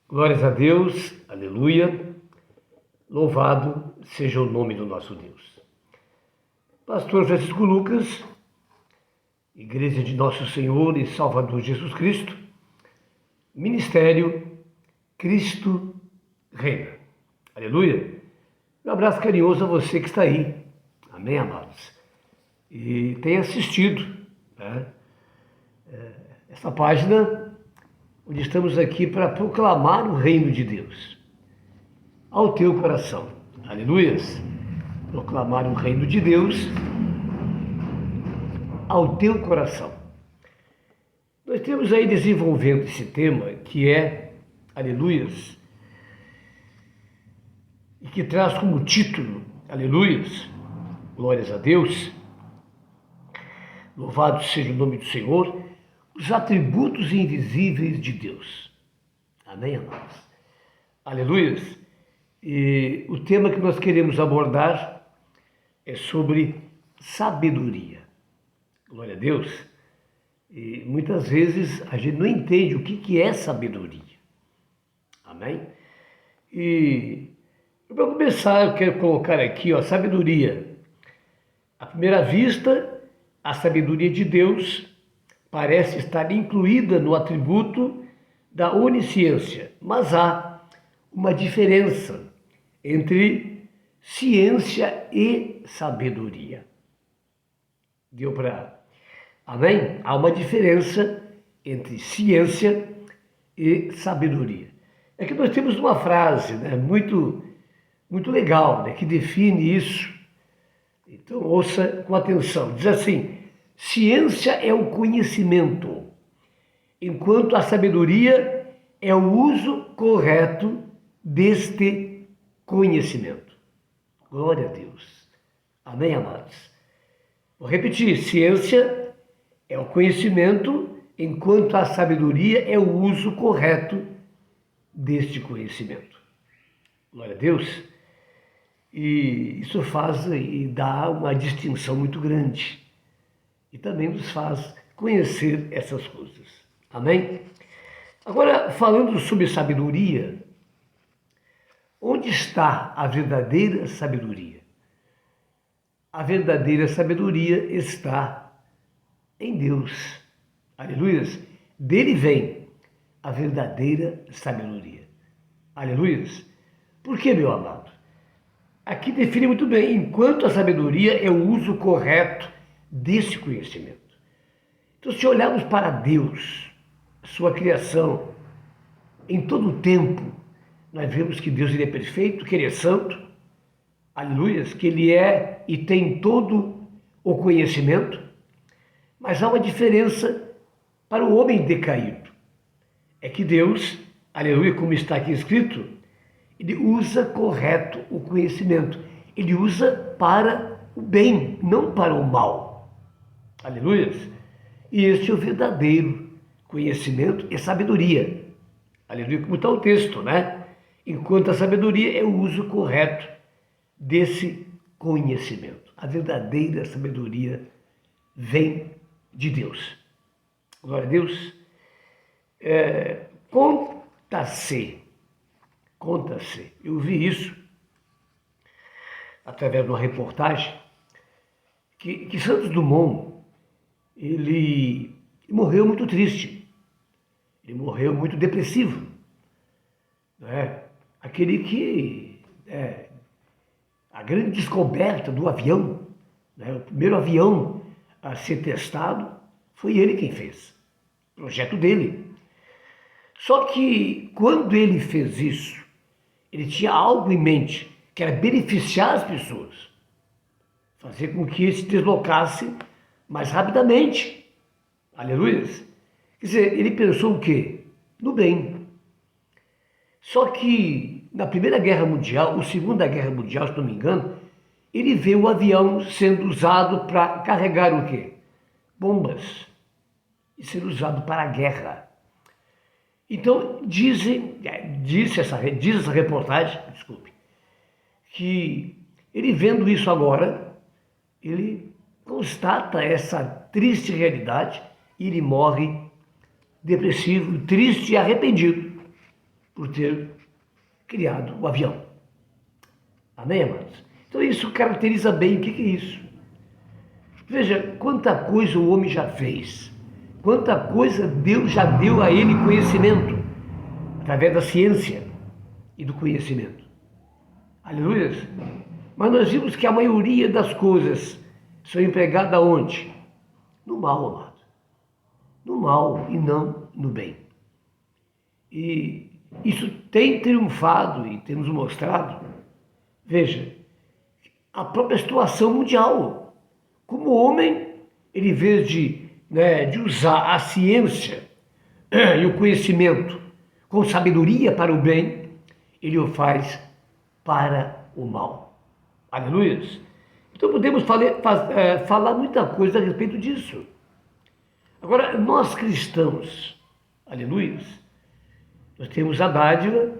Glórias a Deus, aleluia, louvado seja o nome do nosso Deus. Pastor Francisco Lucas, Igreja de Nosso Senhor e Salvador Jesus Cristo, Ministério Cristo Reina. Aleluia. Um abraço carinhoso a você que está aí. Amém, amados? E tem assistido, né, essa página onde estamos aqui para proclamar o reino de Deus ao teu coração. Aleluias! Proclamar o reino de Deus ao teu coração. Nós temos aí desenvolvendo esse tema que é, aleluias, e que traz como título, aleluias, glórias a Deus, louvado seja o nome do Senhor, os atributos invisíveis de Deus. Amém, amados? Aleluias! E o tema que nós queremos abordar é sobre sabedoria. Glória a Deus! E muitas vezes a gente não entende o que é sabedoria. Amém? E para começar, eu quero colocar aqui, sabedoria. À primeira vista, a sabedoria de Deus parece estar incluída no atributo da onisciência, mas há uma diferença entre ciência e sabedoria. Deu para... Amém? Há uma diferença entre ciência e sabedoria. É que nós temos uma frase, né, muito legal, né, que define isso. Então, ouça com atenção. Diz assim: ciência é o conhecimento, enquanto a sabedoria é o uso correto deste conhecimento. Glória a Deus. Amém, amados? Vou repetir: ciência é o conhecimento, enquanto a sabedoria é o uso correto deste conhecimento. Glória a Deus. E isso faz e dá uma distinção muito grande. E também nos faz conhecer essas coisas. Amém? Agora, falando sobre sabedoria, onde está a verdadeira sabedoria? A verdadeira sabedoria está em Deus. Aleluias! Dele vem a verdadeira sabedoria. Aleluias! Por que, meu amado? Aqui define muito bem, enquanto a sabedoria é o uso correto desse conhecimento. Então, se olharmos para Deus, sua criação, em todo o tempo, nós vemos que Deus ele é perfeito, que ele é santo, aleluias, que ele é e tem todo o conhecimento, mas há uma diferença para o homem decaído. É que Deus, aleluia, como está aqui escrito, ele usa correto o conhecimento. Ele usa para o bem, não para o mal. Aleluias! E este é o verdadeiro conhecimento e sabedoria. Aleluia, como está o texto, né? Enquanto a sabedoria é o uso correto desse conhecimento. A verdadeira sabedoria vem de Deus. Glória a Deus. Conta-se, eu vi isso através de uma reportagem, que Santos Dumont, ele morreu muito triste, ele morreu muito depressivo, né? Aquele que, a grande descoberta do avião, né? O primeiro avião a ser testado, foi ele quem fez, projeto dele. Só que quando ele fez isso, ele tinha algo em mente, que era beneficiar as pessoas, fazer com que se deslocasse mais rapidamente. Aleluia! Quer dizer, ele pensou o quê? No bem. Só que na Primeira Guerra Mundial, ou Segunda Guerra Mundial, se não me engano, ele vê o avião sendo usado para carregar o quê? Bombas. E sendo usado para a guerra. Então, diz essa reportagem, desculpe, que ele vendo isso agora, ele constata essa triste realidade e ele morre depressivo, triste e arrependido. por ter criado o avião. Amém, amados? Então isso caracteriza bem o que é isso. Veja quanta coisa o homem já fez, quanta coisa Deus já deu a ele conhecimento, através da ciência e do conhecimento. Aleluia! Mas nós vimos que a maioria das coisas são empregadas onde? No mal, amado. No mal e não no bem. E isso tem triunfado e temos mostrado, veja, a própria situação mundial. Como o homem, ele, em vez de usar a ciência e o conhecimento com sabedoria para o bem, ele o faz para o mal. Aleluia! Então podemos falar muita coisa a respeito disso. Agora, nós cristãos, aleluia, nós temos a dádiva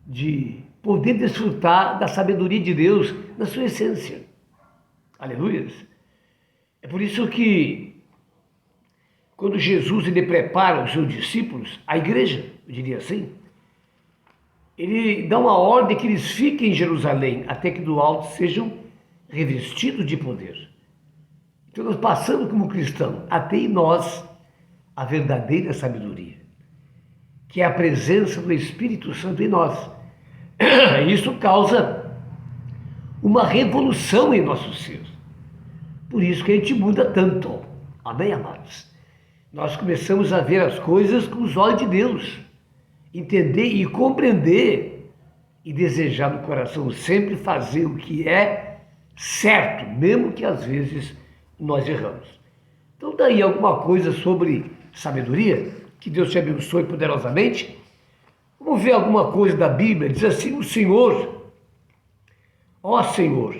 de poder desfrutar da sabedoria de Deus na sua essência. Aleluia! É por isso que, quando Jesus ele prepara os seus discípulos, a igreja, eu diria assim, ele dá uma ordem que eles fiquem em Jerusalém até que do alto sejam revestidos de poder. Então nós passamos como cristãos a ter em nós a verdadeira sabedoria, que é a presença do Espírito Santo em nós. Isso causa uma revolução em nosso ser. Por isso que a gente muda tanto. Amém, amados? Nós começamos a ver as coisas com os olhos de Deus, entender e compreender e desejar no coração sempre fazer o que é certo, mesmo que às vezes nós erramos. Então daí alguma coisa sobre sabedoria, que Deus te abençoe poderosamente. Vamos ver alguma coisa da Bíblia, diz assim, o Senhor, ó Senhor,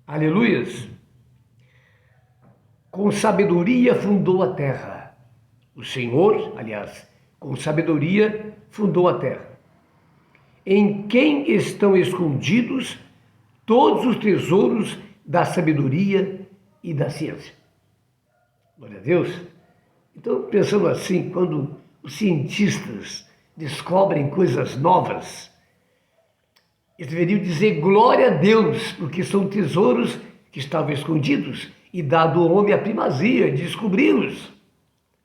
aleluias, com sabedoria fundou a terra. O Senhor, aliás, com sabedoria fundou a terra. Em quem estão escondidos todos os tesouros da sabedoria e da ciência. Glória a Deus. Então, pensando assim, quando os cientistas descobrem coisas novas, eles deveriam dizer glória a Deus, porque são tesouros que estavam escondidos e dado ao homem a primazia de descobri-los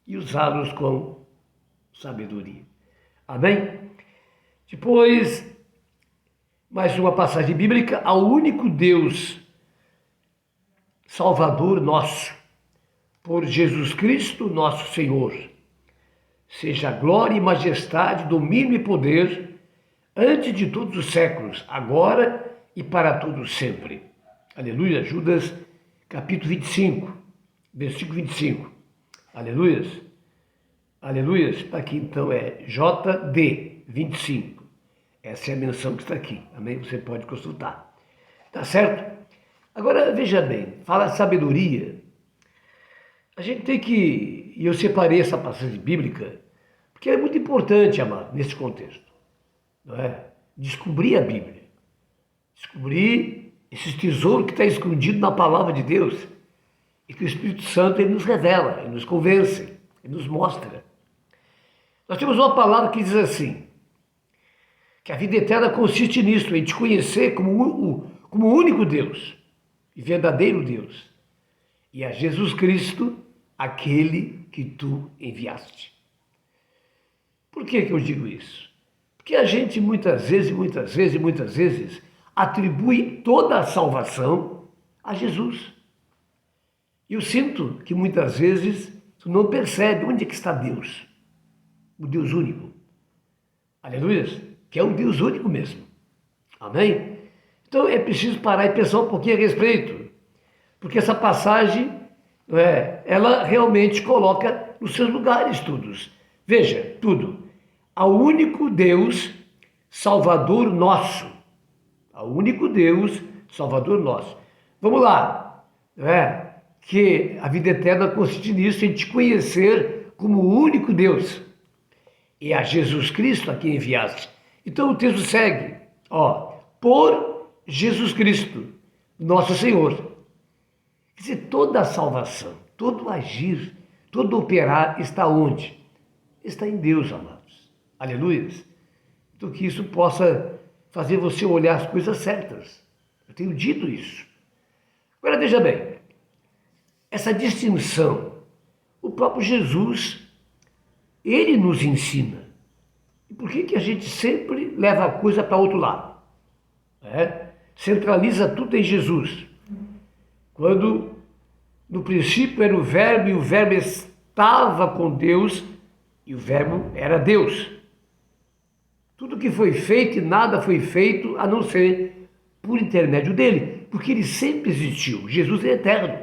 e usá-los com sabedoria. Amém? Depois, mais uma passagem bíblica, ao único Deus Salvador nosso, por Jesus Cristo, nosso Senhor, seja glória e majestade, domínio e poder, antes de todos os séculos, agora e para todos sempre. Aleluia. Judas, capítulo 25, versículo 25. Aleluia. Aleluia. Aqui então é JD 25. Essa é a menção que está aqui. Amém? Você pode consultar. Tá certo? Agora, veja bem, fala de sabedoria. A gente tem que, e eu separei essa passagem bíblica, porque é muito importante, amado, nesse contexto. Não é? Descobrir a Bíblia. Descobrir esse tesouro que está escondido na palavra de Deus. E que o Espírito Santo ele nos revela, ele nos convence, ele nos mostra. Nós temos uma palavra que diz assim, que a vida eterna consiste nisso, em te conhecer como o único Deus e verdadeiro Deus, e a Jesus Cristo, aquele que tu enviaste. Por que eu digo isso? Porque a gente muitas vezes atribui toda a salvação a Jesus. Eu sinto que muitas vezes tu não percebe onde é que está Deus, o Deus único. Aleluia, que é um Deus único mesmo. Amém? Então é preciso parar e pensar um pouquinho a respeito, porque essa passagem, ela realmente coloca nos seus lugares todos. Veja, tudo. Ao único Deus, Salvador nosso. Ao único Deus, Salvador nosso. Vamos lá. Que a vida eterna consiste nisso, em te conhecer como o único Deus. E a Jesus Cristo a quem enviaste. Então o texto segue. Por Jesus Cristo, nosso Senhor. Quer dizer, toda a salvação, todo agir, todo operar está onde? Está em Deus, amados. Aleluia. Então que isso possa fazer você olhar as coisas certas. Eu tenho dito isso. Agora veja bem, essa distinção, o próprio Jesus, ele nos ensina. E por que a gente sempre leva a coisa para outro lado? Centraliza tudo em Jesus. Quando no princípio era o Verbo e o Verbo estava com Deus e o Verbo era Deus. Tudo que foi feito e nada foi feito a não ser por intermédio dele, porque ele sempre existiu. Jesus é eterno.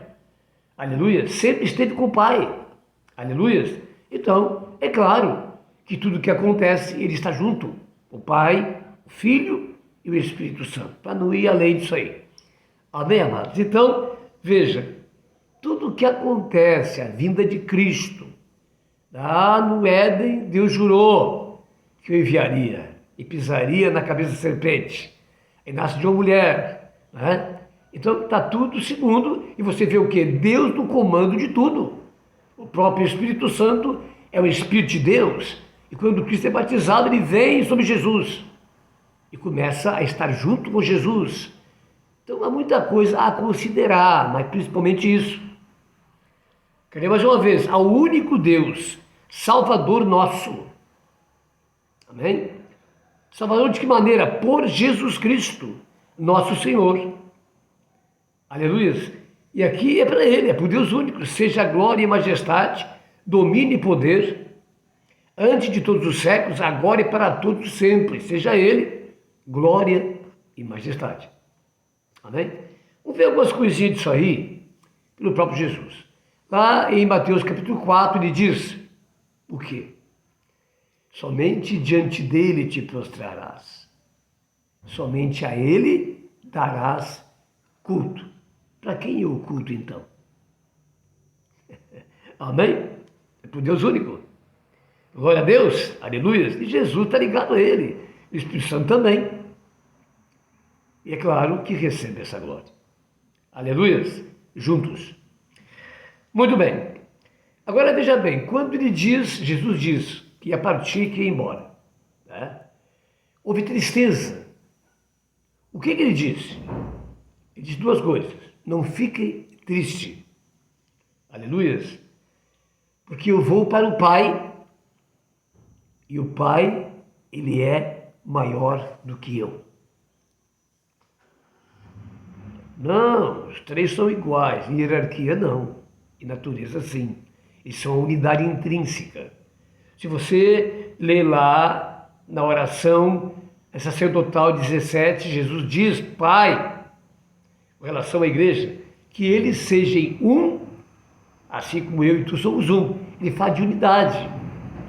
Aleluia. Sempre esteve com o Pai. Aleluia. Então, é claro que tudo que acontece, ele está junto. O Pai, o Filho e o Espírito Santo. Para não ir além disso aí. Amém, amados? Então, veja, tudo que acontece, a vinda de Cristo, no Éden, Deus jurou que o enviaria e pisaria na cabeça da serpente. E nasce de uma mulher. Então está tudo segundo, e você vê o quê? Deus no comando de tudo. O próprio Espírito Santo é o Espírito de Deus. E quando Cristo é batizado, ele vem sobre Jesus e começa a estar junto com Jesus. Então há muita coisa a considerar, mas principalmente isso. Quero mais uma vez, ao único Deus, Salvador nosso. Amém? Salvador de que maneira? Por Jesus Cristo, nosso Senhor. Aleluia. E aqui é para Ele, é por Deus único, seja glória e majestade, domínio e poder, antes de todos os séculos, agora e para todos sempre. Seja Ele, glória e majestade. Amém? Vamos ver algumas coisinhas disso aí, pelo próprio Jesus. Lá em Mateus capítulo 4, ele diz o quê? Somente diante dele te prostrarás. Somente a ele darás culto. Para quem é o culto, então? Amém? É por Deus único. Glória a Deus, aleluia. E Jesus está ligado a ele. O Espírito Santo também. E é claro que recebe essa glória. Aleluia. Juntos. Muito bem. Agora veja bem, quando ele diz, Jesus diz que ia partir e que ia embora, houve tristeza. O que ele disse? Ele diz duas coisas. Não fique triste. Aleluia. Porque eu vou para o Pai e o Pai, ele é maior do que eu. Não, os três são iguais. Em hierarquia, não. Em natureza, sim. Eles são a unidade intrínseca. Se você ler lá na oração sacerdotal 17, Jesus diz, Pai, com relação à igreja, que eles sejam um, assim como eu e tu somos um. Ele fala de unidade.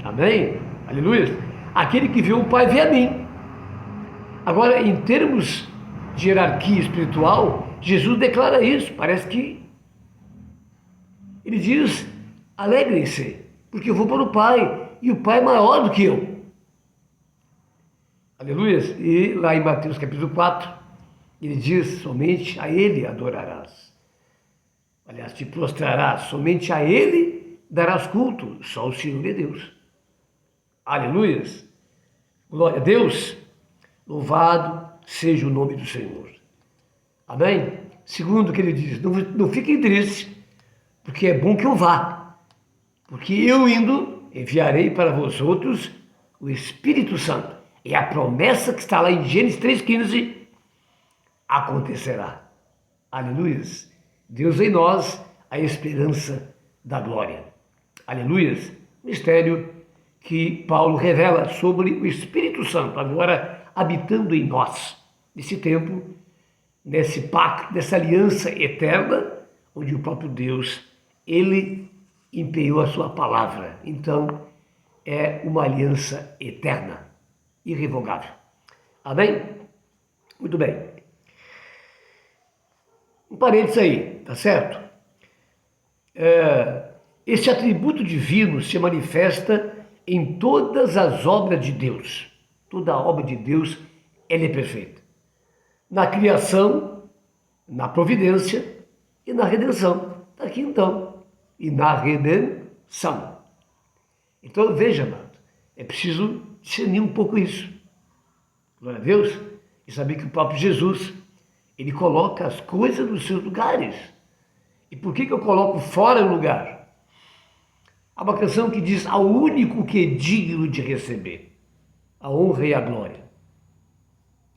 Amém? Aleluia. Aquele que vê o Pai vê a mim. Agora, em termos de hierarquia espiritual, Jesus declara isso. Parece que ele diz, alegrem-se, porque eu vou para o Pai, e o Pai é maior do que eu. Aleluia. E lá em Mateus capítulo 4, ele diz, somente a Ele adorarás. Aliás, te prostrarás, somente a Ele darás culto, só o Senhor é Deus. Aleluia. Glória a Deus. Louvado seja o nome do Senhor. Amém? Segundo o que ele diz, não fiquem tristes, porque é bom que eu vá. Porque eu indo, enviarei para vós outros o Espírito Santo. E a promessa que está lá em Gênesis 3,15 acontecerá. Aleluia. Deus em nós, a esperança da glória. Aleluia. Mistério que Paulo revela sobre o Espírito Santo, agora habitando em nós. Nesse tempo, nesse pacto, nessa aliança eterna, onde o próprio Deus, ele empenhou a sua palavra. Então, é uma aliança eterna, irrevogável. Amém? Muito bem. Um parênteses aí, tá certo? Esse atributo divino se manifesta em todas as obras de Deus. Toda a obra de Deus, ela é perfeita. Na criação, na providência e na redenção. Está aqui então. E na redenção. Então veja, amado, é preciso discernir um pouco isso. Glória a Deus. E saber que o próprio Jesus, ele coloca as coisas nos seus lugares. E por que eu coloco fora o lugar? Há uma canção que diz: ao único que é digno de receber a honra e a glória.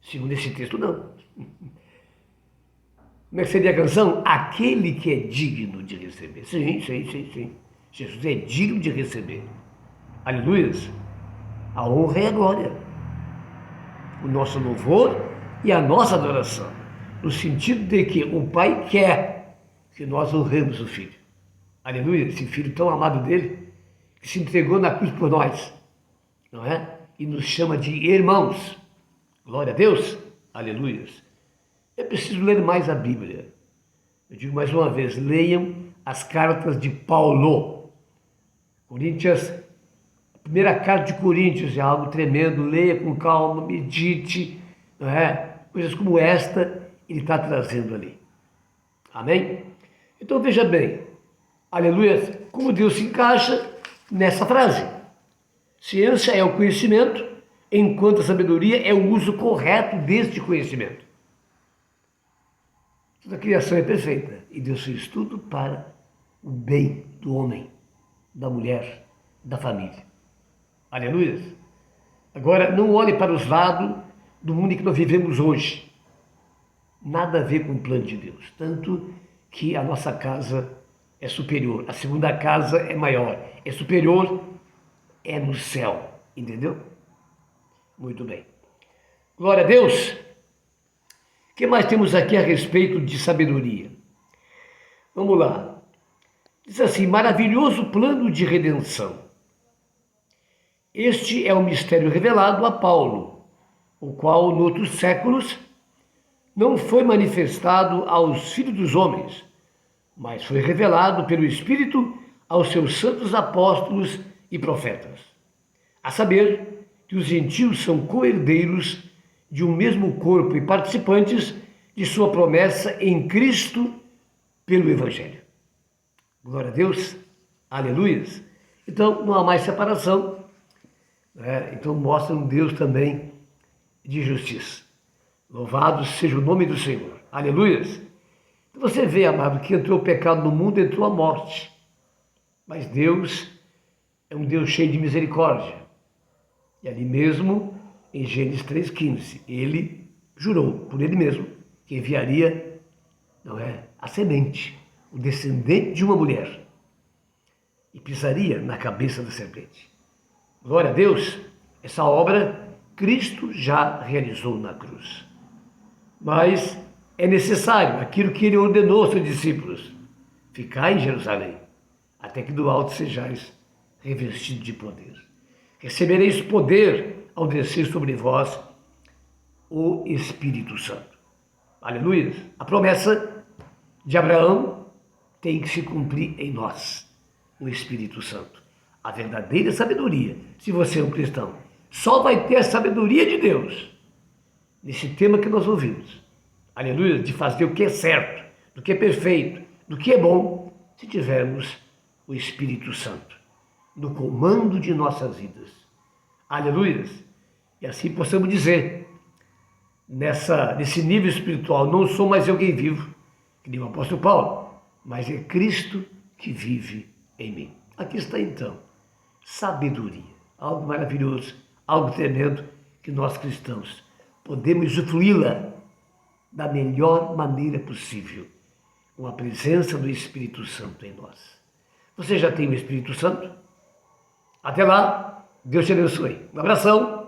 Segundo esse texto, não. Como é que seria a canção? Aquele que é digno de receber. Sim, sim, sim, sim. Jesus é digno de receber. Aleluia. A honra e a glória. O nosso louvor e a nossa adoração. No sentido de que o Pai quer que nós honremos o Filho. Aleluia. Esse Filho tão amado dele, que se entregou na cruz por nós. Não é? E nos chama de irmãos. Glória a Deus. Aleluia. É preciso ler mais a Bíblia. Eu digo mais uma vez, leiam as cartas de Paulo. Coríntios, a primeira carta de Coríntios é algo tremendo. Leia com calma, medite, não é? Coisas como esta ele está trazendo ali. Amém? Então veja bem, aleluia, como Deus se encaixa nessa frase. Ciência é o conhecimento, enquanto a sabedoria é o uso correto deste conhecimento. Toda a criação é perfeita e Deus fez tudo para o bem do homem, da mulher, da família. Aleluia. Agora, não olhe para os lados do mundo em que nós vivemos hoje. Nada a ver com o plano de Deus. Tanto que a nossa casa é superior, a segunda casa é maior, é superior, é no céu. Entendeu? Muito bem. Glória a Deus. O que mais temos aqui a respeito de sabedoria? Vamos lá. Diz assim: maravilhoso plano de redenção. Este é o mistério revelado a Paulo, o qual, noutros séculos, não foi manifestado aos filhos dos homens, mas foi revelado pelo Espírito aos seus santos apóstolos e profetas. A saber, que os gentios são co-herdeiros de um mesmo corpo e participantes de sua promessa em Cristo pelo Evangelho. Glória a Deus, aleluia. Então não há mais separação, né? Então mostra um Deus também de justiça. Louvado seja o nome do Senhor, aleluia. Então você vê, amado, que entrou o pecado no mundo, entrou a morte. Mas Deus é um Deus cheio de misericórdia. E ali mesmo, em Gênesis 3,15, ele jurou por ele mesmo que enviaria, não é, a semente, o descendente de uma mulher, e pisaria na cabeça da serpente. Glória a Deus, essa obra Cristo já realizou na cruz. Mas é necessário aquilo que ele ordenou aos seus discípulos: ficai em Jerusalém, até que do alto sejais revestidos de poder. Recebereis poder ao descer sobre vós o Espírito Santo. Aleluia! A promessa de Abraão tem que se cumprir em nós, o Espírito Santo. A verdadeira sabedoria, se você é um cristão, só vai ter a sabedoria de Deus nesse tema que nós ouvimos. Aleluia! De fazer o que é certo, do que é perfeito, do que é bom, se tivermos o Espírito Santo no comando de nossas vidas. Aleluia! E assim possamos dizer, nesse nível espiritual, não sou mais eu quem vivo, que nem o apóstolo Paulo, mas é Cristo que vive em mim. Aqui está então, sabedoria, algo maravilhoso, algo tremendo, que nós cristãos podemos usufruí-la da melhor maneira possível, com a presença do Espírito Santo em nós. Você já tem o Espírito Santo? Até lá, Deus te abençoe. Um abração.